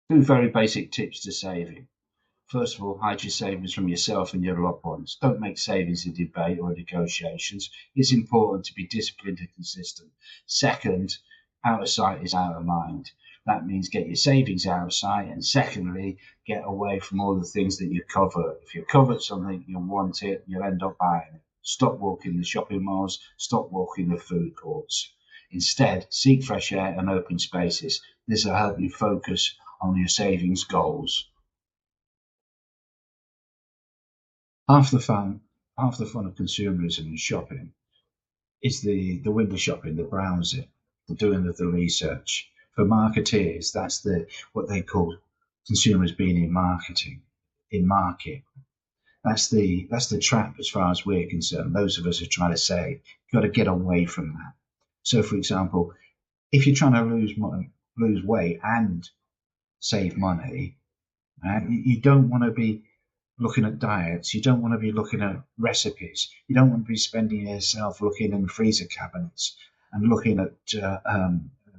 Two very basic tips to saving. First of all, hide your savings from yourself and your loved ones. Don't make savings a debate or negotiations. It's important to be disciplined and consistent. Second, out of sight is out of mind. That means get your savings out of sight. And secondly, get away from all the things that you covet. If you covet something, you'll want it, you'll end up buying it. Stop walking the shopping malls, stop walking the food courts. Instead, seek fresh air and open spaces. This will help you focus on your savings goals. Half the fun, half the fun of consumerism and shopping is the window shopping, the browsing, the doing of the research. For marketeers, that's what they call consumers being in marketing, in market. That's the trap as far as we're concerned. Those of us who try to say you've got to get away from that. So, for example, if you're trying to lose weight and save money, you don't want to be looking at diets. You don't want to be looking at recipes. You don't want to be spending yourself looking in freezer cabinets and looking at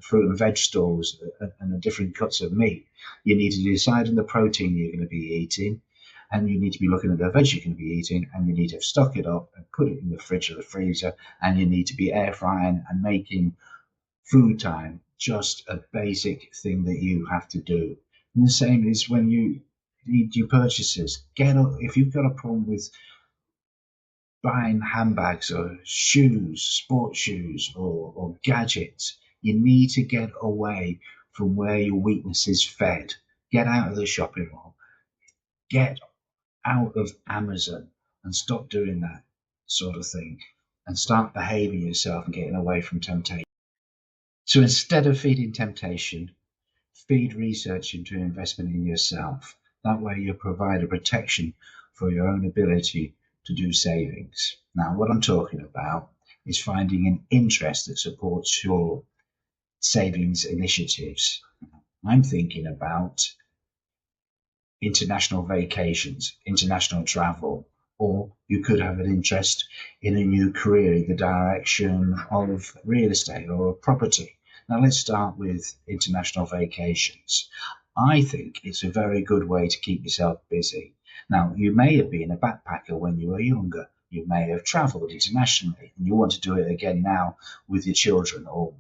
fruit and veg stores and the different cuts of meat. You need to decide on the protein you're going to be eating, and you need to be looking at the veg you're going to be eating, and you need to stock it up and put it in the fridge or the freezer, and you need to be air frying and making food time just a basic thing that you have to do. And the same is when you need your purchases. If you've got a problem with buying handbags or shoes, sports shoes or gadgets, you need to get away from where your weakness is fed. Get out of the shopping mall. Get out of Amazon and stop doing that sort of thing and start behaving yourself and getting away from temptation. So instead of feeding temptation, feed research into investment in yourself. That way you provide a protection for your own ability to do savings. Now, what I'm talking about is finding an interest that supports your savings initiatives. I'm thinking about international vacations, international travel, or you could have an interest in a new career in the direction of real estate or property. Now, let's start with international vacations. I think it's a very good way to keep yourself busy. Now, you may have been a backpacker when you were younger. You may have traveled internationally and you want to do it again now with your children or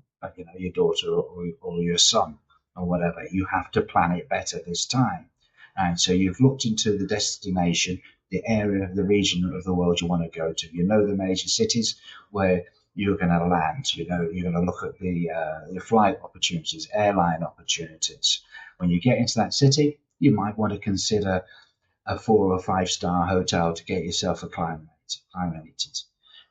your daughter or your son or whatever. You have to plan it better this time. And so you've looked into the destination, the area, the region of the world you want to go to. You know the major cities where you're going to land. You know you're going to look at the flight opportunities, airline opportunities. When you get into that city, you might want to consider a 4 or 5 star hotel to get yourself acclimated.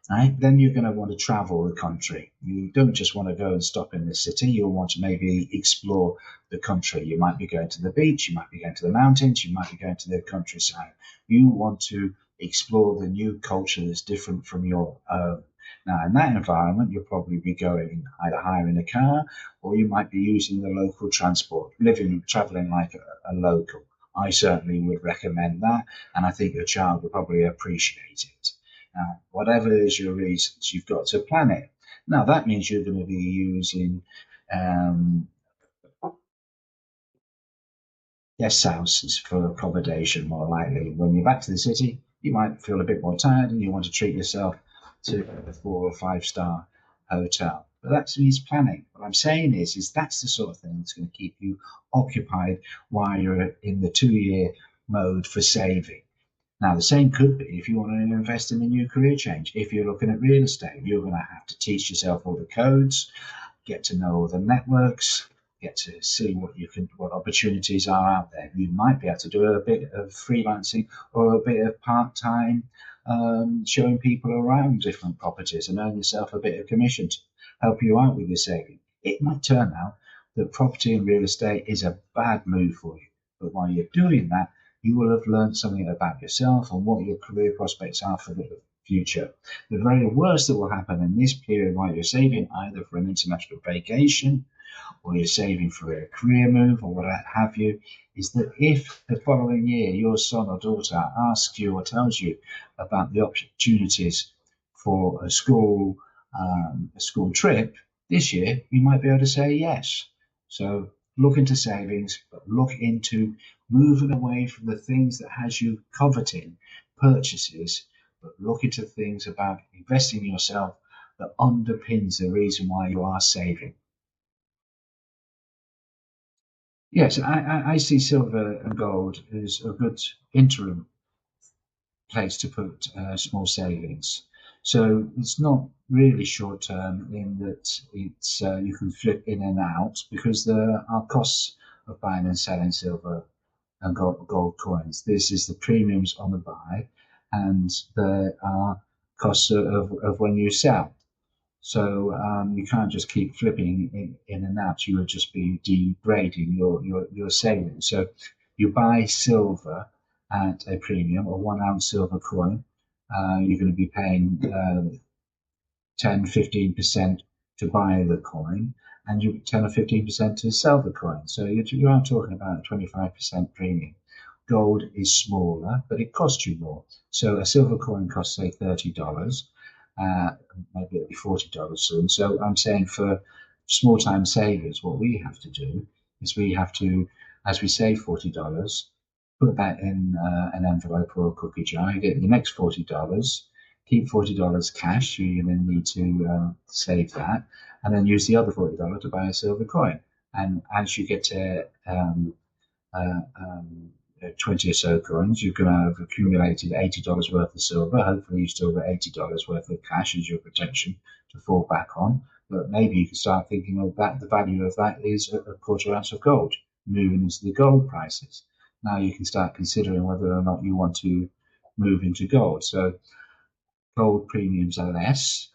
Right? Then you're going to want to travel the country. You don't just want to go and stop in the city. You'll want to maybe explore the country. You might be going to the beach. You might be going to the mountains. You might be going to the countryside. You want to explore the new culture that's different from your own. Now, in that environment, you'll probably be going either hiring a car or you might be using the local transport, traveling like a local. I certainly would recommend that, and I think your child will probably appreciate it. Now, whatever is your reasons, you've got to plan it. Now, that means you're going to be using um, guest houses for accommodation more likely. When you're back to the city, you might feel a bit more tired and you want to treat yourself to a 4 or 5 star hotel. But that means planning. What I'm saying is that's the sort of thing that's going to keep you occupied while you're in the 2 year mode for saving. Now, the same could be if you want to invest in a new career change. If you're looking at real estate, you're going to have to teach yourself all the codes, get to know all the networks, get to see what opportunities are out there. You might be able to do a bit of freelancing or a bit of part-time showing people around different properties and earn yourself a bit of commission to help you out with your saving. It might turn out that property and real estate is a bad move for you, but while you're doing that, you will have learned something about yourself and what your career prospects are for the future. The very worst that will happen in this period while you're saving either for an international vacation or you're saving for a career move or what have you, is that if the following year your son or daughter asks you or tells you about the opportunities for a school trip this year, you might be able to say yes. So look into savings, but look into moving away from the things that has you coveting purchases, but look into things about investing in yourself that underpins the reason why you are saving. Yes, I see silver and gold as a good interim place to put small savings. So it's not really short term in that it's you can flip in and out because there are costs of buying and selling silver and gold coins. This is the premiums on the buy, and there are costs of when you sell. So you can't just keep flipping in and out. You would just be degrading your savings. So you buy silver at a premium, a 1 ounce silver coin. You're going to be paying 10, 15% to buy the coin, and you 10 or 15% to sell the coin. So you are talking about a 25% premium. Gold is smaller, but it costs you more. So a silver coin costs, say, $30. Uh, Maybe it'll be $40 soon. So I'm saying for small time savers, what we have to do is we have to, as we save $40, put that in an envelope or a cookie jar. You get the next $40, keep $40 cash. You're going to need to save that, and then use the other $40 to buy a silver coin. And as you get to uh, um, 20 or so coins, you're going to have accumulated $80 worth of silver. Hopefully, you still got $80 worth of cash as your protection to fall back on. But maybe you can start thinking of that. The value of that is a quarter ounce of gold, moving into the gold prices. Now you can start considering whether or not you want to move into gold. So gold premiums are less,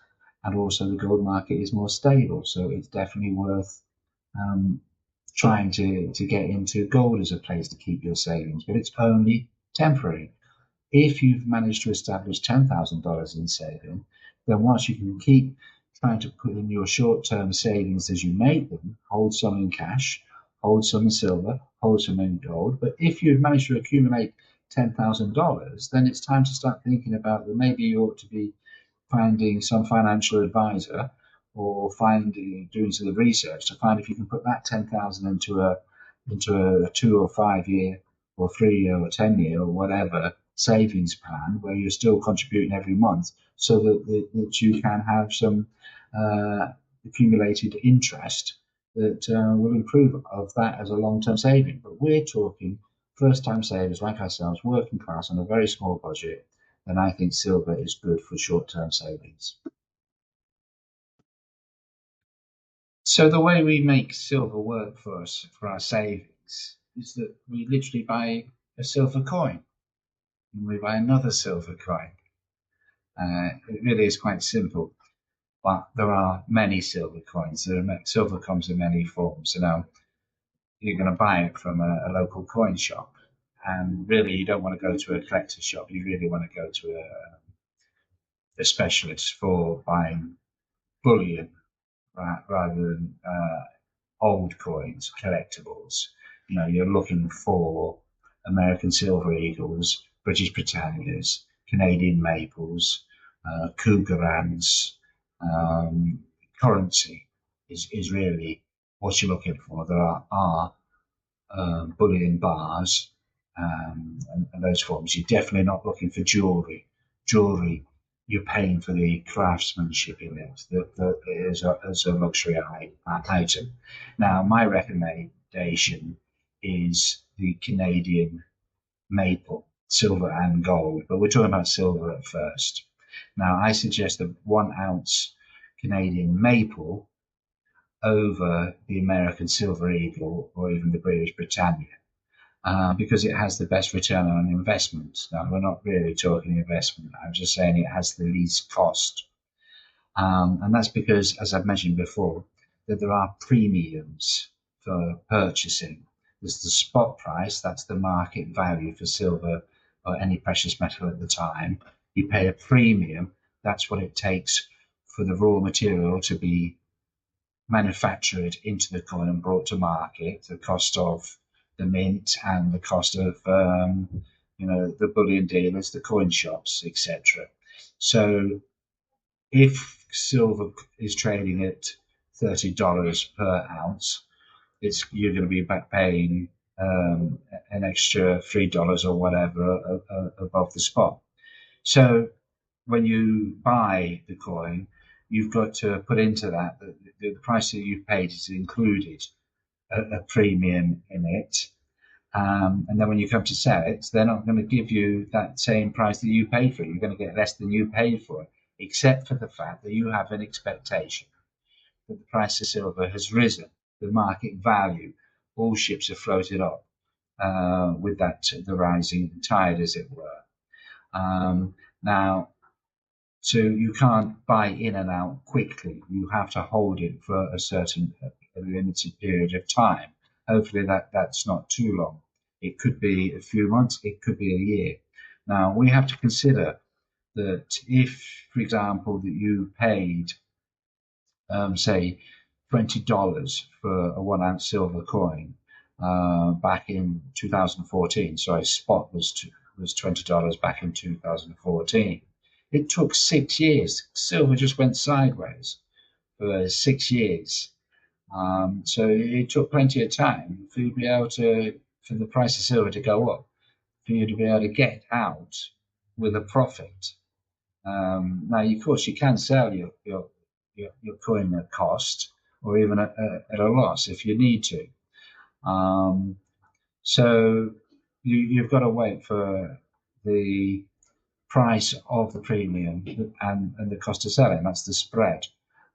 and also the gold market is more stable. So it's definitely worth um, trying to get into gold as a place to keep your savings, but it's only temporary. If you've managed to establish $10,000 in saving, then once you can keep trying to put in your short-term savings as you make them, hold some in cash, hold some in silver, hold some in gold. But if you've managed to accumulate $10,000, then it's time to start thinking about that maybe you ought to be finding some financial advisor or finding doing some research to find if you can put that 10,000 into a 2 or 5 year or 3 year or 10 year or whatever savings plan where you're still contributing every month so that you can have some uh, accumulated interest that will improve of that as a long-term saving. But we're talking first-time savers like ourselves, working class on a very small budget, then I think silver is good for short-term savings. So the way we make silver work for us for our savings is that we literally buy a silver coin and we buy another silver coin. It really is quite simple, but there are many silver coins. Silver comes in many forms. So now you're going to buy it from a local coin shop, and really you don't want to go to a collector shop. You really want to go to a specialist for buying bullion rather than old coins, collectibles. You know, you're looking for American Silver Eagles, British Britannias, Canadian Maples, Cougarans. Um, Currency is really what you're looking for. There are bullion bars and those forms. You're definitely not looking for jewellery. Jewellery, you're paying for the craftsmanship in it. That is a luxury item. Now, my recommendation is the Canadian maple, silver and gold, but we're talking about silver at first. Now, I suggest the 1 ounce Canadian maple over the American Silver Eagle or even the British Britannia because it has the best return on investment. Now, we're not really talking investment. I'm just saying it has the least cost. And that's because, as I've mentioned before, that there are premiums for purchasing. There's the spot price, that's the market value for silver or any precious metal at the time. You pay a premium, that's what it takes for the raw material to be manufactured into the coin and brought to market, the cost of the mint and the cost of the bullion dealers, the coin shops, etc. So if silver is trading at $30 per ounce, you're going to be paying an extra $3 or whatever above the spot. So when you buy the coin, you've got to put into that the price that you've paid is included a premium in it. And then when you come to sell it, they're not going to give you that same price that you paid for it. You're going to get less than you paid for it, except for the fact that you have an expectation that the price of silver has risen, the market value. All ships are floated up with that the rising tide, as it were. Now, so you can't buy in and out quickly. You have to hold it for a limited period of time. Hopefully that's not too long. It could be a few months, it could be a year. Now we have to consider that if, for example, that you paid, say, $20 for a 1 ounce silver coin back in 2014. Sorry, spot was $20 back in 2014. It took 6 years. Silver just went sideways for 6 years. So it took plenty of time for you to be able to, for the price of silver to go up, for you to be able to get out with a profit. Now, of course, you can sell your coin at cost or even at a loss if you need to. So you've got to wait for the price of the premium and the cost of selling. That's the spread,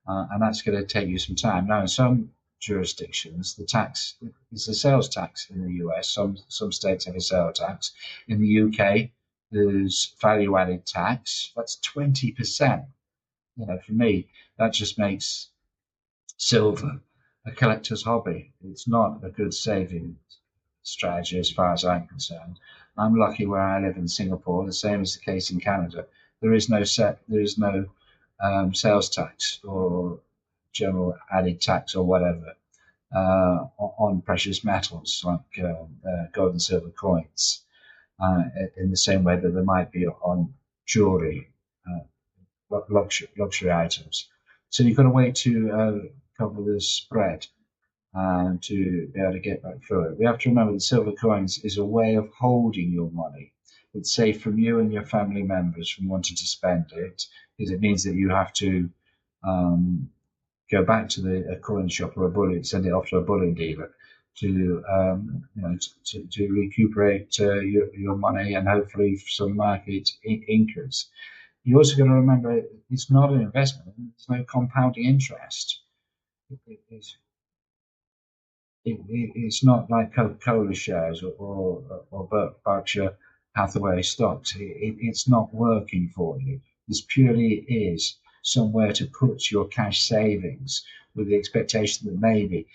and that's going to take you some time. Now, in some jurisdictions, the tax is a sales tax in the US. Some states have a sales tax. In the UK, there's value added tax. That's 20%. For me, that just makes silver a collector's hobby. It's not a good saving strategy as far as I'm concerned. I'm lucky where I live in Singapore. The same is the case in Canada. There is no sales tax or general added tax or whatever on precious metals like gold and silver coins, in the same way that there might be on jewelry, luxury items. So you've got to wait to cover the spread to be able to get back through it. We have to remember that silver coins is a way of holding your money. It's safe from you and your family members from wanting to spend it, because it means that you have to go back to a coin shop or a bullion, send it off to a bullion dealer to to recuperate your money and hopefully some market increase. You also got to remember it's not an investment. There's no compounding interest. It's it's not like Coca-Cola shares or Berkshire Hathaway stocks. It's not working for you. This purely is somewhere to put your cash savings with the expectation that maybe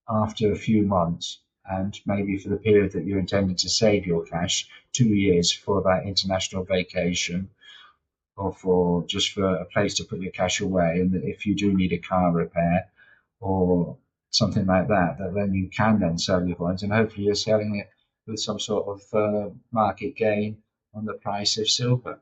after a few months and maybe for the period that you're intending to save your cash, 2 years for that international vacation or for a place to put your cash away, and that if you do need a car repair or something like that, that then you can then sell your coins, and hopefully you're selling it with some sort of market gain on the price of silver.